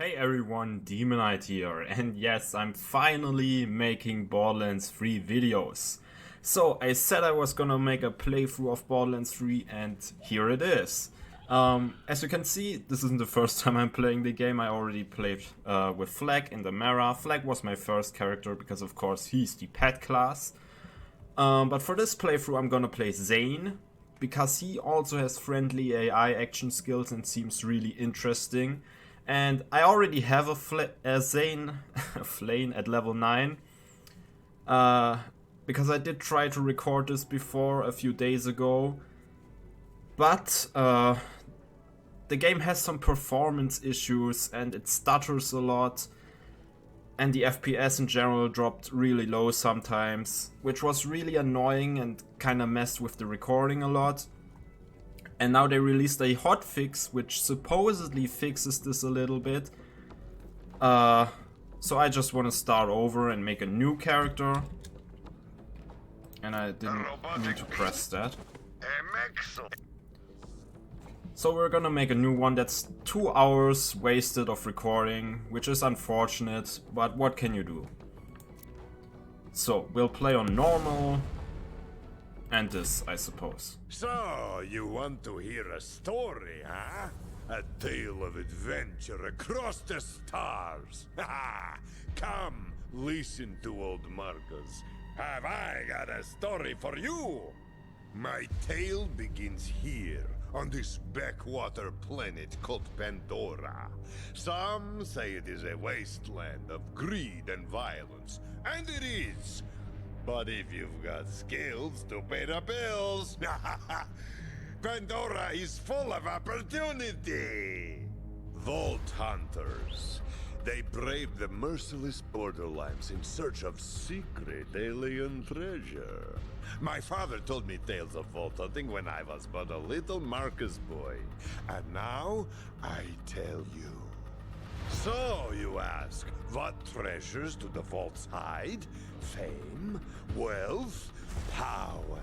Hey everyone, Demonite here, and yes, I'm finally making Borderlands 3 videos. So, I said I was gonna make a playthrough of Borderlands 3, and here it is. As you can see, this isn't the first time I'm playing the game. I already played with Flag in the Mara. Flag was my first character because, of course, he's the pet class. But for this playthrough, I'm gonna play Zane, because he also has friendly AI action skills and seems really interesting. And I already have a Zane Flane at level 9. Because I did try to record this before a few days ago. But the game has some performance issues and it stutters a lot. And the FPS in general dropped really low sometimes, which was really annoying and kinda messed with the recording a lot. And now they released a hotfix which supposedly fixes this a little bit. So I just want to start over and make a new character. And I didn't need to press that. So we're gonna make a new one. That's 2 hours wasted of recording, which is unfortunate, but what can you do? So we'll play on normal. And this, I suppose. So, you want to hear a story, huh? A tale of adventure across the stars. Come, listen to old Marcus. Have I got a story for you? My tale begins here, on this backwater planet called Pandora. Some say it is a wasteland of greed and violence, and it is. But if you've got skills to pay the bills, Pandora is full of opportunity. Vault hunters. They brave the merciless borderlands in search of secret alien treasure. My father told me tales of vault hunting when I was but a little Marcus boy. And now, I tell you. So, you ask, what treasures do the vaults hide? Fame, wealth, power.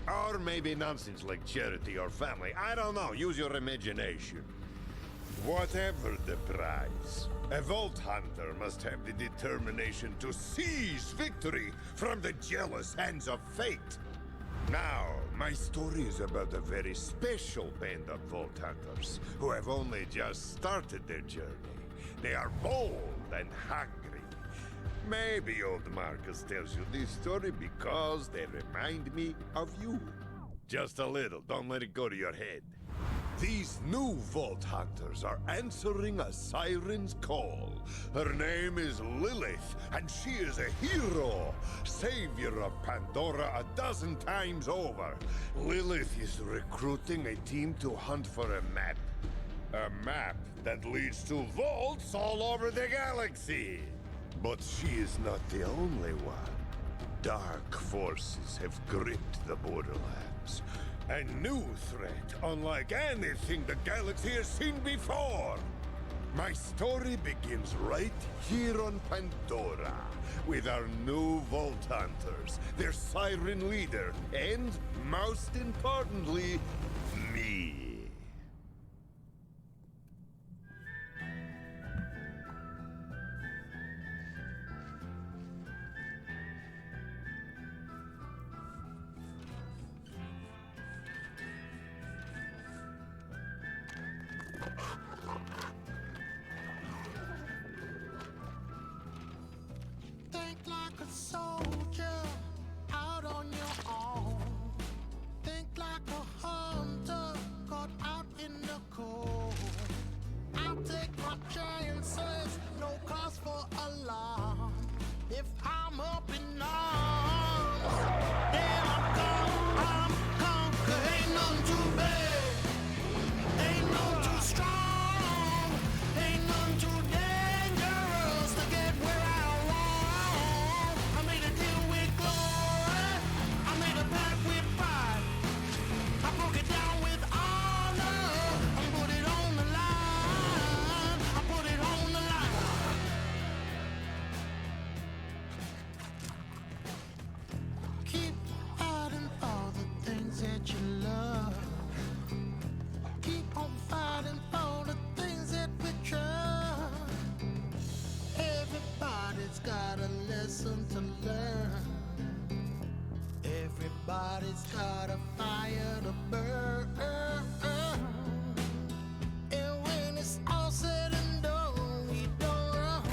Or maybe nonsense like charity or family. I don't know, use your imagination. Whatever the prize, a vault hunter must have the determination to seize victory from the jealous hands of fate. Now, my story is about a very special band of vault hunters who have only just started their journey. They are bold and hungry. Maybe old Marcus tells you this story because they remind me of you. Just a little, don't let it go to your head. These new vault hunters are answering a siren's call. Her name is Lilith, and she is a hero, savior of Pandora a dozen times over. Lilith is recruiting a team to hunt for a map. A map that leads to vaults all over the galaxy. But she is not the only one. Dark forces have gripped the Borderlands. A new threat, unlike anything the galaxy has seen before. My story begins right here on Pandora, with our new Vault Hunters, their siren leader, and, most importantly, me. Soldier out on your own. Think like a hunter caught out in the cold. I'll take my chances, no cause for alarm. If I'm up in arms, then I'm conquer. Ain't none too bad, ain't none too strong, ain't none too dangerous to get where I want. I made a deal. Somebody's got a fire to burn. And when it's all said and done, we don't run.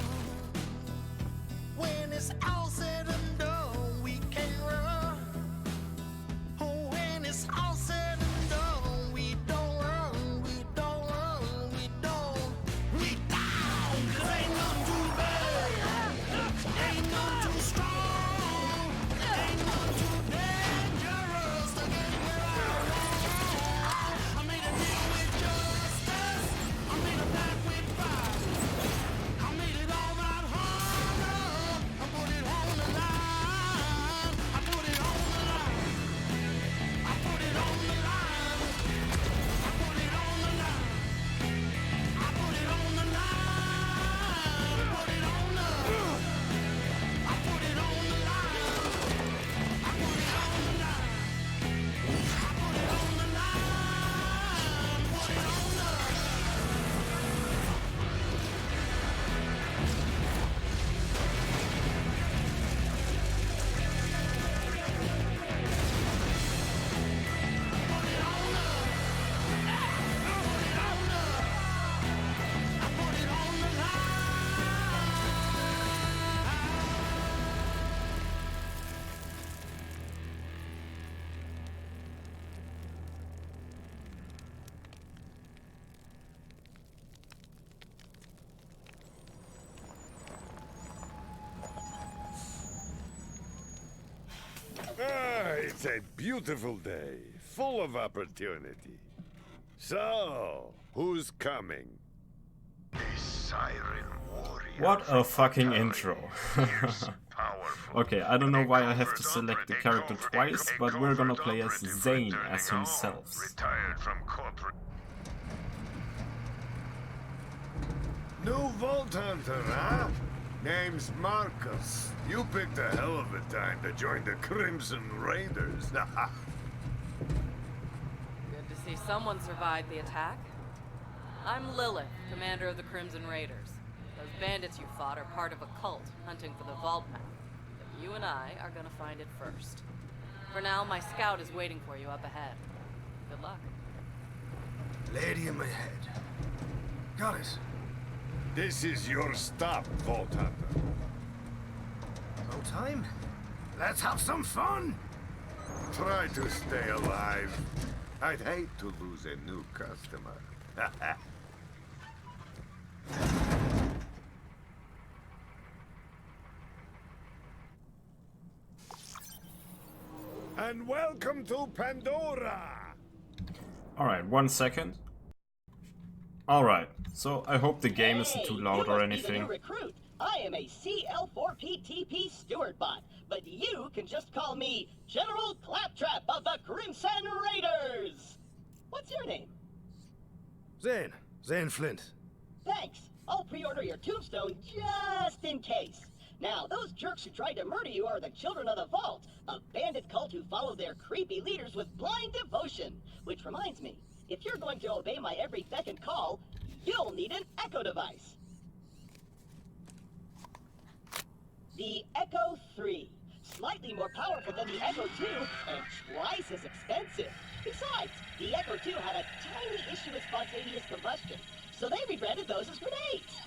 When it's all said and done, we can't run. Oh, when it's all said and done, we don't run, we don't run, we don't. We down, 'cause ain't none too bad, ain't none too strong, ain't none too dangerous to get where I want. I made a deal with justice, I made a pact with fire, I made it all that hard. I put it on the line, I put it on the line, I put it on the line, I put it on the line, I put it on the line, put it on the, I put it on the line, I put it on the line, I put it on the line, put it on the. It's a beautiful day, full of opportunity. So, who's coming? A siren warrior. What a from fucking Ontario. intro. Fierce, powerful, Okay, I don't know and why a I have to covert select the opera- character a covert- twice, a but we're gonna covert play as operative Zane returning as home, himself. Retired from corporate. New Vault Hunter, huh? Name's Marcus. You picked a hell of a time to join the Crimson Raiders. Good to see someone survived the attack. I'm Lilith, commander of the Crimson Raiders. Those bandits you fought are part of a cult hunting for the vault map. But you and I are gonna find it first. For now, my scout is waiting for you up ahead. Good luck. Lady in my head. Got it. This is your stop, Vault Hunter. No time? Let's have some fun! Try to stay alive. I'd hate to lose a new customer. And welcome to Pandora! Alright, 1 second. Alright, so I hope the game isn't too loud or You must be the anything. new recruit. I am a CL4PTP steward bot, but you can just call me General Claptrap of the Crimson Raiders. What's your name? Zane. Zane Flint. Thanks. I'll pre-order your tombstone just in case. Now, those jerks who tried to murder you are the Children of the Vault, a bandit cult who follow their creepy leaders with blind devotion. Which reminds me, if you're going to obey my every beck and call, you'll need an Echo device. The Echo 3. Slightly more powerful than the Echo 2 and twice as expensive. Besides, the Echo 2 had a tiny issue with spontaneous combustion, so they rebranded those as grenades.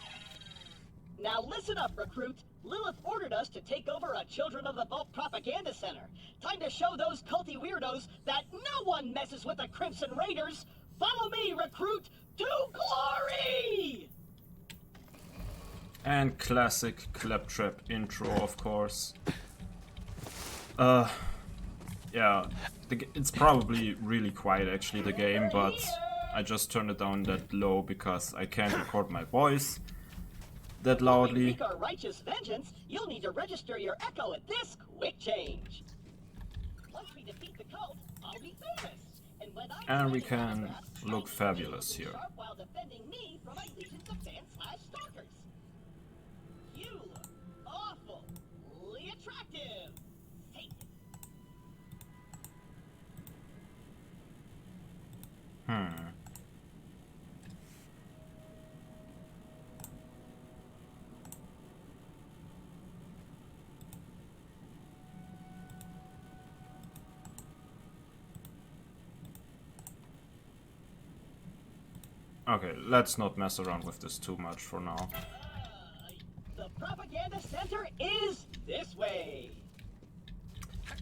Now listen up, recruit. Lilith ordered us to take over a Children of the Vault propaganda center. Time to show those culty weirdos that no one messes with the Crimson Raiders. Follow me, recruit, to glory! And classic Claptrap intro, of course. Yeah, it's probably really quiet actually, the game, but I just turned it down that low because I can't record my voice that When we loudly. wreak our righteous vengeance, you'll need to register your Echo at this quick change. Once we defeat the cult, I'll be famous. And when I And we find an can autograph, look I fabulous can here. sharp while defending me from my legions of fans/stalkers. You look awfully attractive. Hey. Okay, let's not mess around with this too much for now. The propaganda center is this way.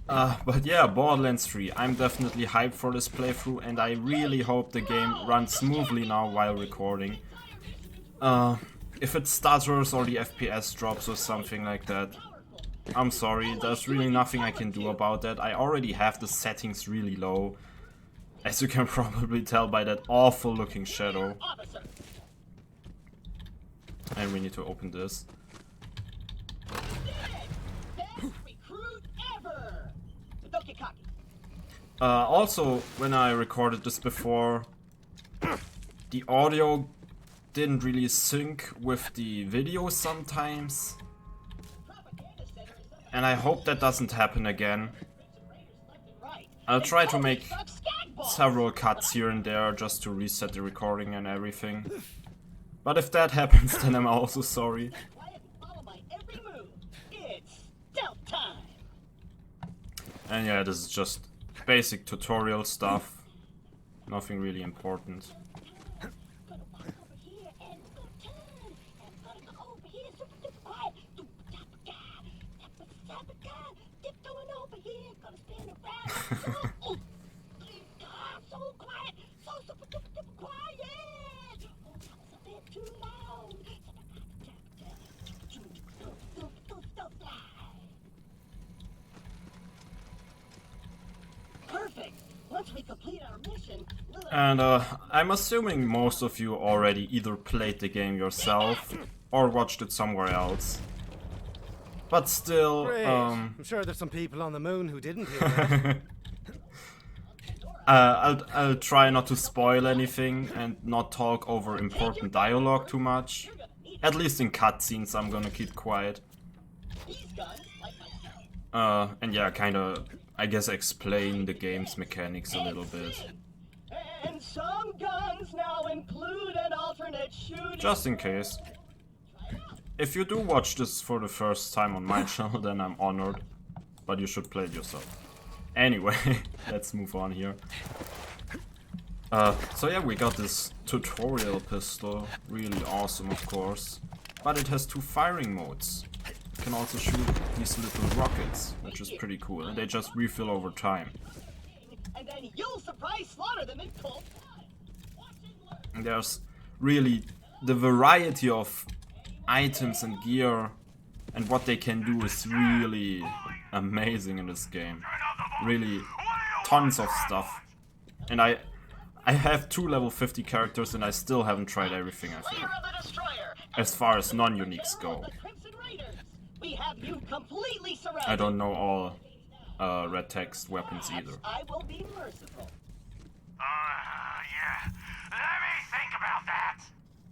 But yeah, Borderlands 3. I'm definitely hyped for this playthrough, and I really hope the game runs smoothly now while recording. If it stutters or the FPS drops or something like that, I'm sorry, there's really nothing I can do about that. I already have the settings really low, as you can probably tell by that awful looking shadow. And we need to open this. Also, when I recorded this before, the audio didn't really sync with the video sometimes. And I hope that doesn't happen again. I'll try to make several cuts here and there just to reset the recording and everything. But if that happens, then I'm also sorry. And yeah, this is just basic tutorial stuff. Nothing really important. And I'm assuming most of you already either played the game yourself or watched it somewhere else. But still, I'm sure there's some people on the moon who didn't hear that. I'll try not to spoil anything and not talk over important dialogue too much. At least in cutscenes I'm gonna keep quiet. And yeah, kinda, I guess, explain the game's mechanics a little bit. And some guns now include an alternate shooting. Just in case. If you do watch this for the first time on my channel, then I'm honored. But you should play it yourself. Anyway, let's move on here. So yeah, we got this tutorial pistol. Really awesome, of course. But it has 2 firing modes. You can also shoot these little rockets, which is pretty cool. And they just refill over time. And then you'll surprise slaughter them in cold blood. And there's really the variety of items and gear and what they can do is really amazing in this game. Really tons of stuff. And I have 2 level 50 characters and I still haven't tried everything, I think. As far as non-uniques go. I don't know all red text weapons either. I will be merciful. Yeah. Let me think about that.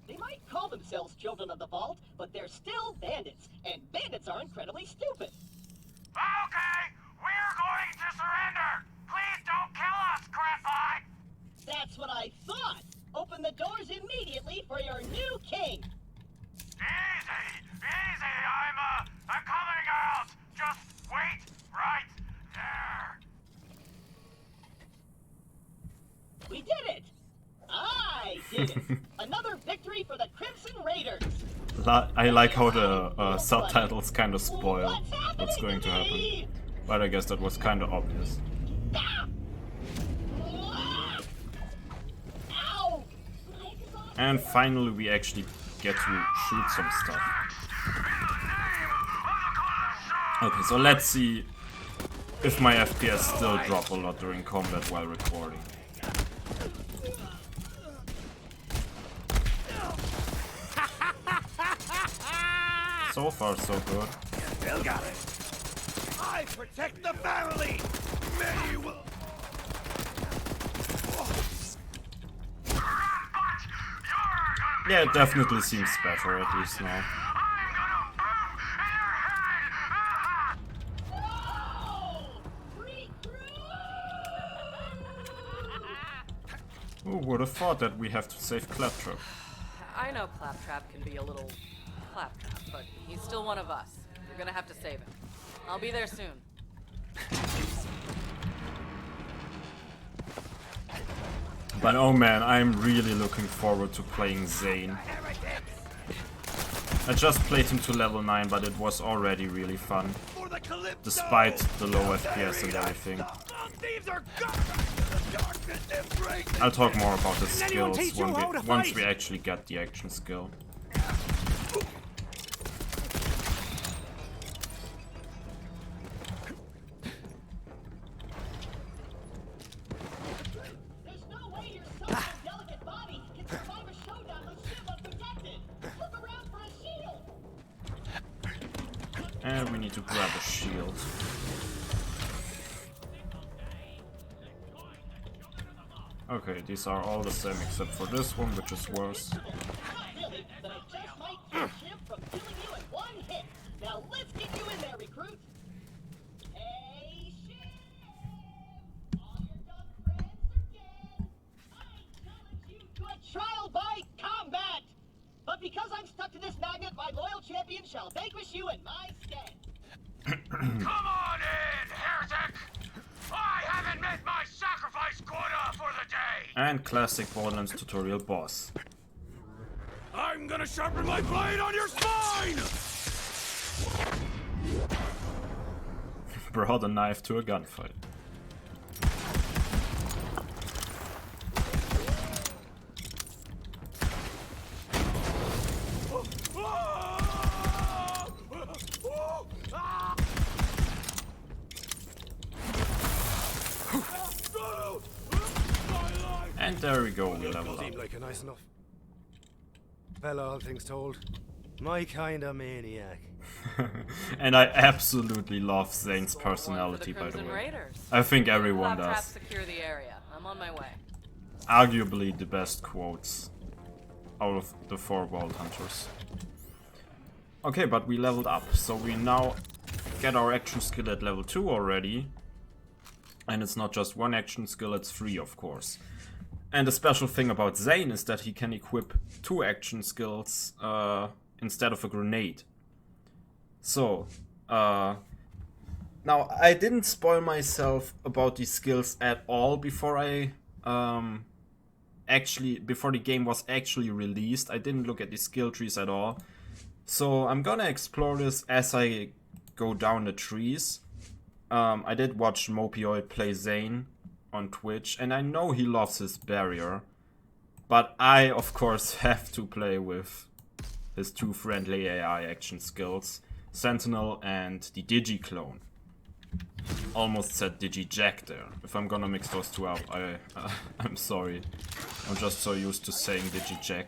They might call themselves children of the vault, but they're still bandits, and bandits are incredibly stupid. Okay, we're going to surrender. Please don't kill us, Crapeye. That's what I thought. Open the doors immediately for your new king. Easy. I'm coming out. Just wait right there. We did it. I did it. Another victory for the Crimson Raiders. I like how the subtitles kind of spoil what's going to happen. But I guess that was kind of obvious. And finally we actually get to shoot some stuff. Okay, so let's see if my FPS still drop a lot during combat while recording. So far, so good. Still got it. I protect the family. Many will. Yeah, it definitely seems better, at least now. Who would have thought that we have to save Claptrap? I know Claptrap can be a little Claptrap, but he's still one of us. You're gonna have to save him. I'll be there soon. But oh man, I'm really looking forward to playing Zane. I just played him to level 9, but it was already really fun. Despite the low FPS and everything. I'll talk more about his skills once we actually get the action skill. And we need to grab a shield. Okay, these are all the same except for this one, which is worse. Now let's get you in there, recruit. Hey, shit! All your dumb friends are dead. I challenge you to a trial by combat. But because I'm stuck to this magnet, my loyal champion shall vanquish you in my stead. Come on in, heretic! I haven't met my sacrifice quota for the day! And classic Borderlands tutorial boss. I'm gonna sharpen my blade on your spine! Brought a knife to a gunfight. And there we go, we leveled up. Seemed like a nice enough fella, all things told. My kind of maniac. And I absolutely love Zane's personality, by the way. Raiders. I think everyone Claptrap does. secure the area. I'm on my way. Arguably the best quotes out of the 4 Vault Hunters. Okay, but we leveled up, so we now get our action skill at level 2 already. And it's not just 1 action skill, it's 3 of course. And the special thing about Zane is that he can equip 2 action skills instead of a grenade. So, now I didn't spoil myself about these skills at all before before the game was actually released. I didn't look at the skill trees at all. So I'm gonna explore this as I go down the trees. I did watch Mopioid play Zane on Twitch, and I know he loves his barrier, but I of course have to play with his 2 friendly AI action skills, Sentinel and the Digi-clone. Almost said Digi-Jack there. If I'm gonna mix those 2 up, I'm sorry. I'm just so used to saying Digi-Jack.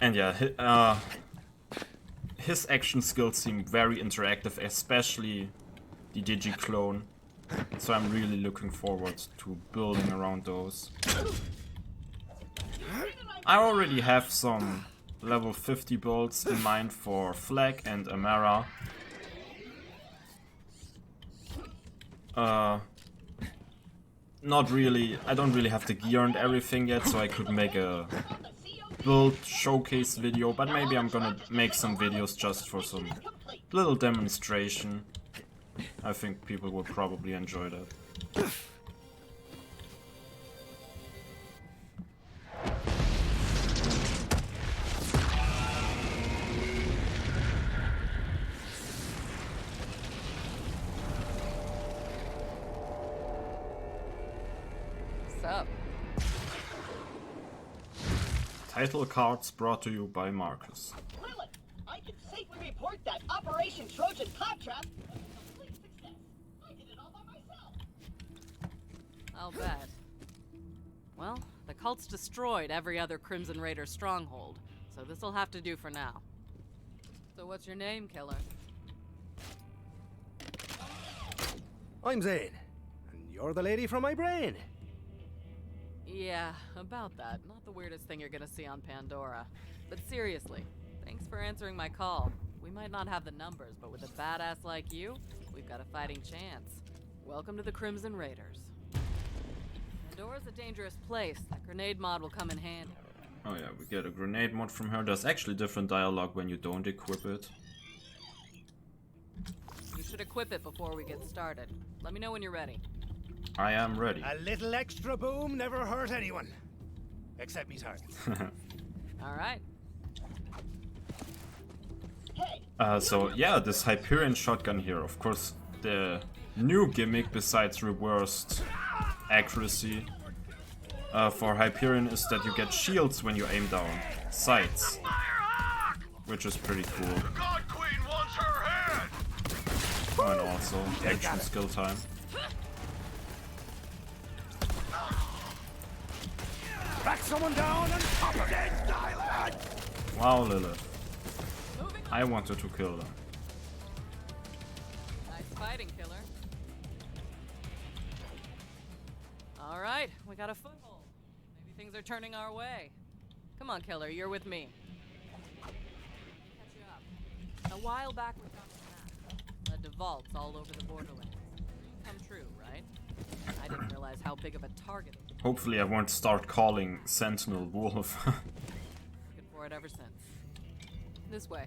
And yeah, his action skills seem very interactive, especially the Digi-clone. So I'm really looking forward to building around those. I already have some level 50 builds in mind for Flag and Amara. Not really, I don't really have the gear and everything yet, so I could make a build showcase video, but maybe I'm gonna make some videos just for some little demonstration. I think people would probably enjoy that. What's up? Title cards brought to you by Marcus. Lilith, I can safely report that Operation Trojan Claptrap was a complete success. I did it all by myself. I'll bet. Well, the cult's destroyed every other Crimson Raider stronghold, so this'll have to do for now. So what's your name, killer? I'm Zane, and you're the lady from my brain. Yeah, about that. Not the weirdest thing you're gonna see on Pandora. But seriously, thanks for answering my call. We might not have the numbers, but with a badass like you, we've got a fighting chance. Welcome to the Crimson Raiders. Pandora's a dangerous place. That grenade mod will come in handy. Oh yeah, we get a grenade mod from her. There's actually different dialogue when you don't equip it. You should equip it before we get started. Let me know when you're ready. I am ready. A little extra boom never hurt anyone. Except me targets. All right. Hey, So yeah, this Hyperion shotgun here, of course, the new gimmick besides reversed accuracy for Hyperion is that you get shields when you aim down sights, which is pretty cool. God Queen wants her head! And also action skill time. Back someone down and pop it in, Wow, Lilith. I wanted to kill them. Nice fighting, killer. All right, we got a foothold. Maybe things are turning our way. Come on, killer, you're with me. Catch you up. A while back, we found a map. Led to vaults all over the Borderlands. Come true, right? I didn't realize how big of a target it was. Hopefully I won't start calling Sentinel Wolf. Looking for it ever since. This way.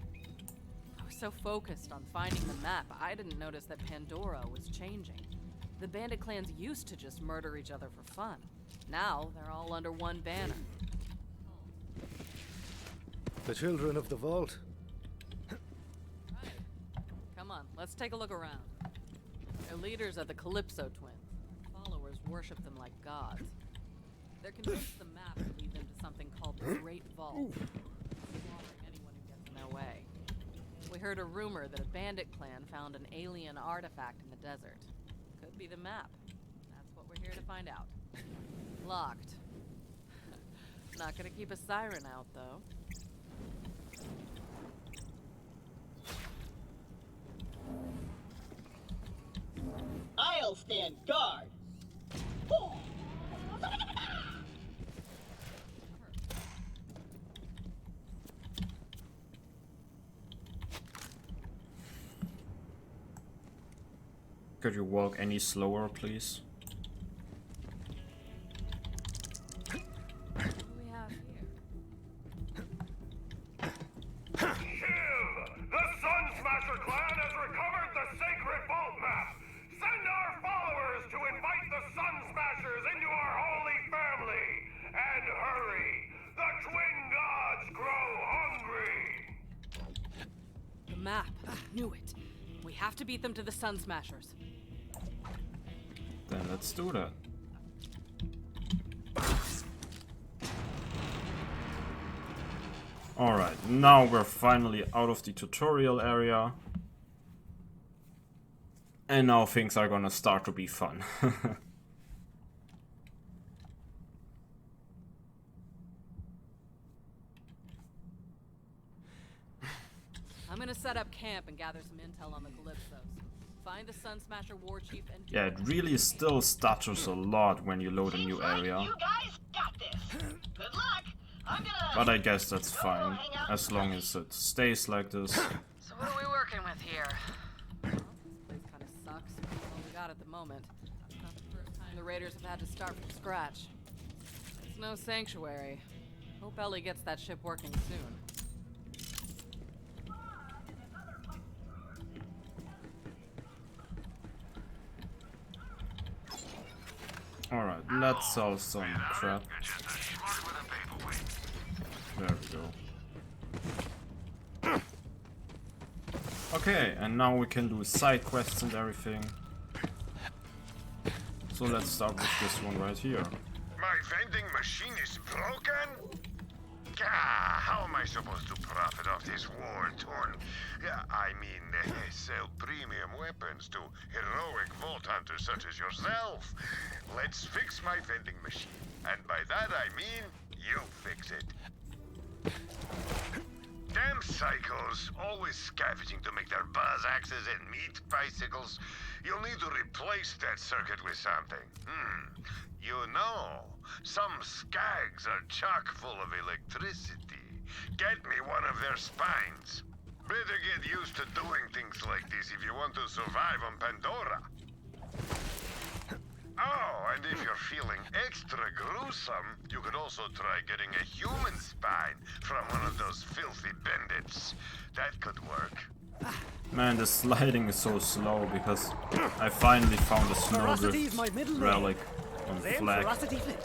I was so focused on finding the map, I didn't notice that Pandora was changing. The bandit clans used to just murder each other for fun. Now, they're all under one banner. The children of the vault. Right. Come on, let's take a look around. They're leaders of the Calypso twins. Followers worship them like gods. They're convinced the map will lead them to something called the Great Vault, slaughtering anyone who gets in their way. We heard a rumor that a bandit clan found an alien artifact in the desert. Could be the map. That's what we're here to find out. Locked. Not gonna keep a siren out, though. I'll stand guard. Could you walk any slower, please? What do we have here? Kill! The Sun Smasher clan has recovered the sacred vault map! Send our followers to invite the Sun Smashers into our holy family! And hurry! The twin gods grow hungry! The map. Knew it. We have to beat them to the Sun Smashers. Then let's do that. Alright, now we're finally out of the tutorial area. And now things are gonna start to be fun. I'm gonna set up camp and gather some intel on the Calypsos. Find the Sun Smasher war chief and Yeah, it really still stutters a lot when you load a new area. You guys got this. Good luck. I'm gonna. But I guess that's fine, as long as it stays like this. So what are we working with here? Well, this place kind of sucks. That's all we got at the moment. It's not the first time the Raiders have had to start from scratch. It's no sanctuary. Hope Ellie gets that ship working soon. Alright, let's sell some crap. There we go. Okay, and now we can do side quests and everything. So let's start with this one right here. My vending machine is broken? Gah, how am I supposed to profit off this war-torn? Yeah, I mean, sell premium weapons to heroic vault hunters such as yourself. Let's fix my vending machine. And by that I mean, you fix it. Damn psychos, always scavenging to make their buzz axes and meat bicycles. You'll need to replace that circuit with something. You know, some skags are chock full of electricity. Get me one of their spines. Better get used to doing things like this if you want to survive on Pandora. Oh, and if you're feeling extra gruesome, you could also try getting a human spine from one of those filthy bandits. That could work. Man, the sliding is so slow because I finally found a Ferocity's my snowdrift middle name. relic on Zane flag, Ferocity Flint.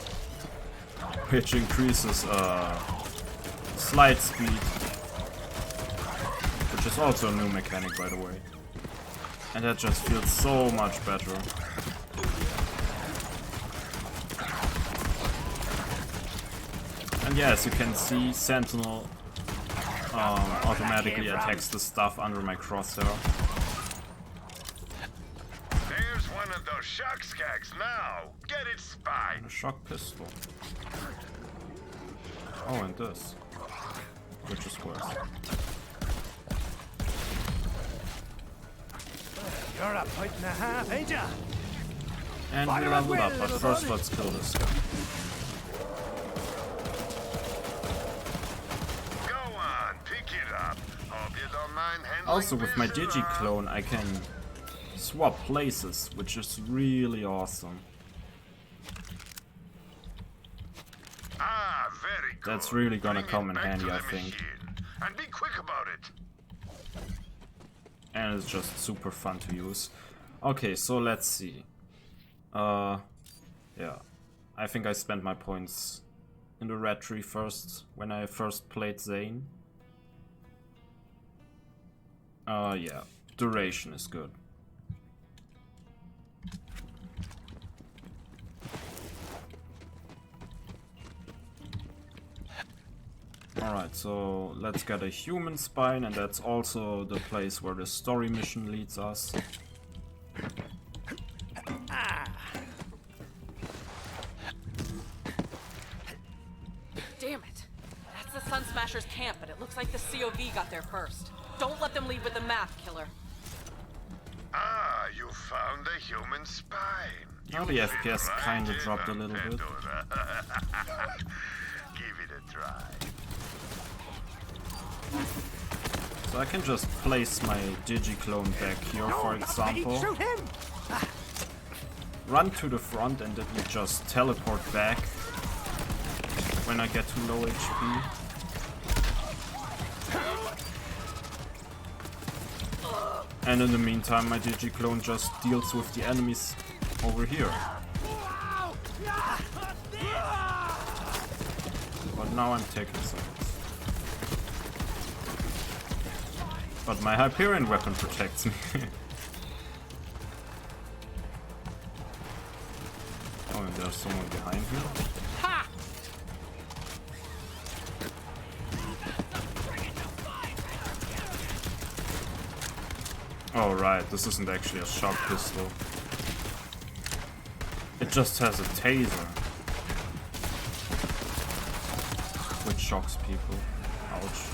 which increases slide speed, which is also a new mechanic, by the way. And that just feels so much better. And yeah, as you can see, Sentinel automatically attacks the stuff under my crosshair. There's one of those shock skags now. Get its spine. A shock pistol. Oh, and this. Which is worse. You're a point and a half, ain't ya? And we leveled up, but first let's kill this guy. Go on, pick it up. Hope you don't mind handling Also, with my this Digi-clone, I can swap places, which is really awesome. Ah, very good. That's really gonna Bring it come in back handy, to I the think. machine. And be quick about it. And it's just super fun to use. Okay, so let's see. Yeah. I think I spent my points in the red tree first, when I first played Zane. Yeah. Duration is good. Alright, so let's get a human spine, and that's also the place where the story mission leads us. Damn it. That's the Sun Smashers camp, but it looks like the COV got there first. Don't let them leave with the map, killer. Ah, you found the human spine. Now You the fit FPS right kinda in dropped a on little bit. Pandora. Give it a try. So I can just place my Digi-clone back here, for example. Shoot him! Run to the front and it will just teleport back when I get to low HP. And in the meantime, my Digi-clone just deals with the enemies over here. But now I'm taking some hits. But my Hyperion weapon protects me. Oh, and there's someone behind me. Oh right, this isn't actually a shock pistol. It just has a taser. Which shocks people. Ouch.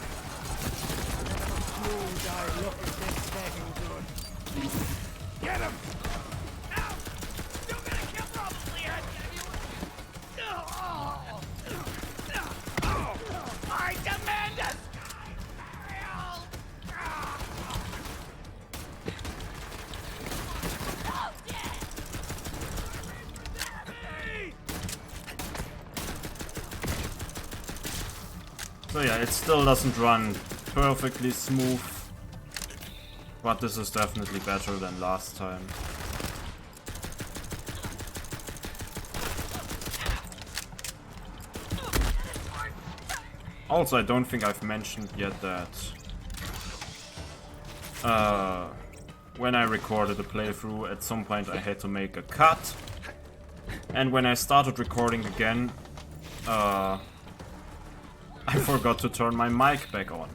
Get him! I demand it! So yeah, it still doesn't run perfectly smooth, but this is definitely better than last time. Also, I don't think I've mentioned yet that when I recorded the playthrough, at some point I had to make a cut, and when I started recording again, I forgot to turn my mic back on.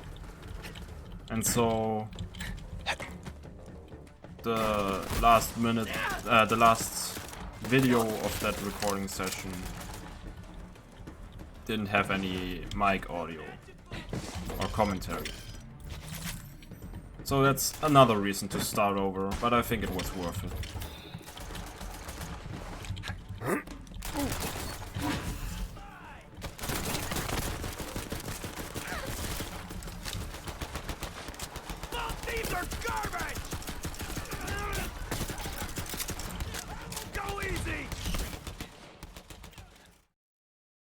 And so the last minute, the last video of that recording session didn't have any mic audio or commentary. So that's another reason to start over, but I think it was worth it. These are garbage!